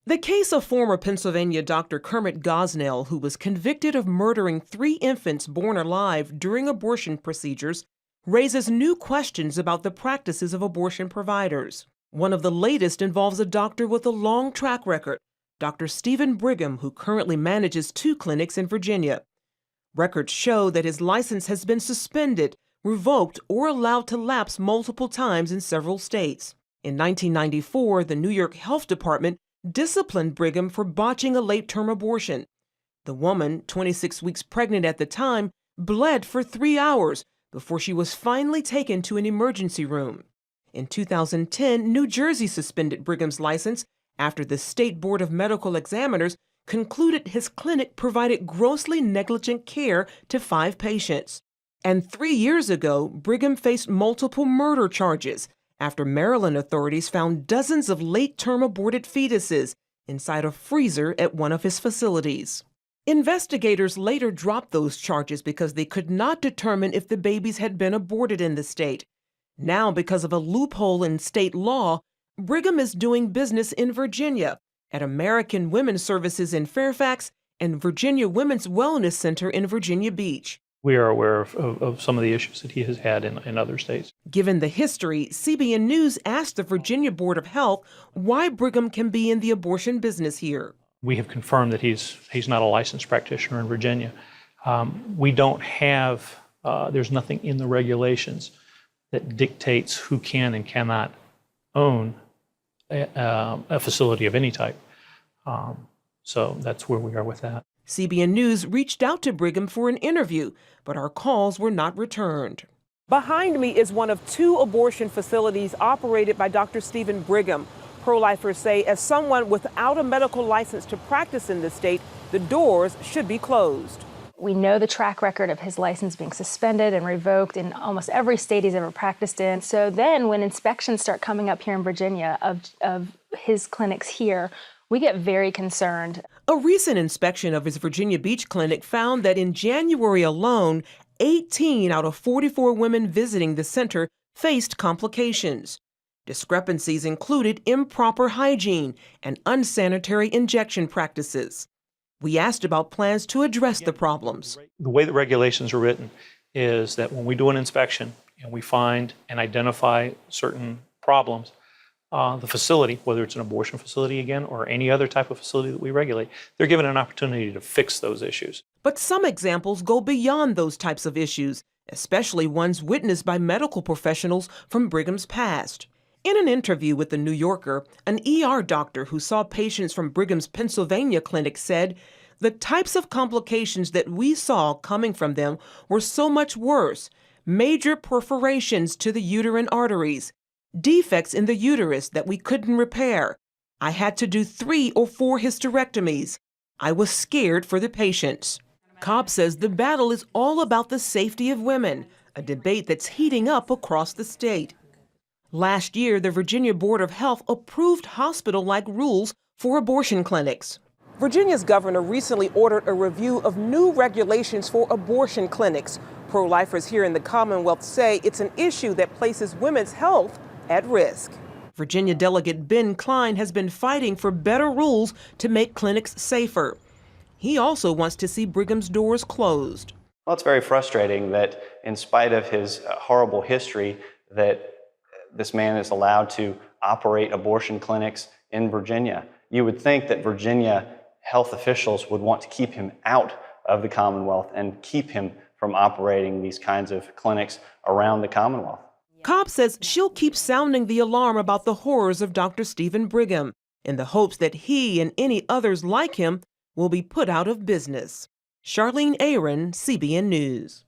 The case of former Pennsylvania Dr. Kermit Gosnell, who was convicted of murdering 3 infants born alive during abortion procedures, raises new questions about the practices of abortion providers. One of the latest involves a doctor with a long track record, Dr. Stephen Brigham, who currently manages 2 clinics in Virginia. Records show that his license has been suspended, revoked, or allowed to lapse multiple times in several states. In 1994, the New York Health Department disciplined Brigham for botching a late-term abortion. The woman, 26 weeks pregnant at the time, bled for 3 hours before she was finally taken to an emergency room. In 2010, New Jersey suspended Brigham's license after the State Board of Medical Examiners concluded his clinic provided grossly negligent care to 5 patients. And 3 years ago, Brigham faced multiple murder charges after Maryland authorities found dozens of late-term aborted fetuses inside a freezer at one of his facilities. Investigators later dropped those charges because they could not determine if the babies had been aborted in the state. Now, because of a loophole in state law, Brigham is doing business in Virginia at American Women's Services in Fairfax and Virginia Women's Wellness Center in Virginia Beach. We are aware of some of the issues that he has had in other states. Given the history, CBN News asked the Virginia Board of Health why Brigham can be in the abortion business here. We have confirmed that he's not a licensed practitioner in Virginia. We don't have, there's nothing in the regulations that dictates who can and cannot own a facility of any type. So that's where we are with that. CBN News reached out to Brigham for an interview, but our calls were not returned. Behind me is one of 2 abortion facilities operated by Dr. Stephen Brigham. Pro-lifers say as someone without a medical license to practice in the state, the doors should be closed. We know the track record of his license being suspended and revoked in almost every state he's ever practiced in. So then when inspections start coming up here in Virginia of his clinics here, we get very concerned. A recent inspection of his Virginia Beach clinic found that in January alone, 18 out of 44 women visiting the center faced complications. Discrepancies included improper hygiene and unsanitary injection practices. We asked about plans to address the problems. The way the regulations are written is that when we do an inspection and we find and identify certain problems, the facility, whether it's an abortion facility again or any other type of facility that we regulate, they're given an opportunity to fix those issues. But some examples go beyond those types of issues, especially ones witnessed by medical professionals from Brigham's past. In an interview with The New Yorker, an ER doctor who saw patients from Brigham's Pennsylvania clinic said, "The types of complications that we saw coming from them were so much worse. Major perforations to the uterine arteries, defects in the uterus that we couldn't repair. I had to do 3 or 4 hysterectomies. I was scared for the patients." Cobb says the battle is all about the safety of women, a debate that's heating up across the state. Last year, the Virginia Board of Health approved hospital-like rules for abortion clinics. Virginia's governor recently ordered a review of new regulations for abortion clinics. Pro-lifers here in the Commonwealth say it's an issue that places women's health at risk. Virginia Delegate Ben Klein has been fighting for better rules to make clinics safer. He also wants to see Brigham's doors closed. Well, it's very frustrating that in spite of his horrible history, that this man is allowed to operate abortion clinics in Virginia. You would think that Virginia health officials would want to keep him out of the Commonwealth and keep him from operating these kinds of clinics around the Commonwealth. Cobb says she'll keep sounding the alarm about the horrors of Dr. Stephen Brigham in the hopes that he and any others like him will be put out of business. Charlene Aaron, CBN News.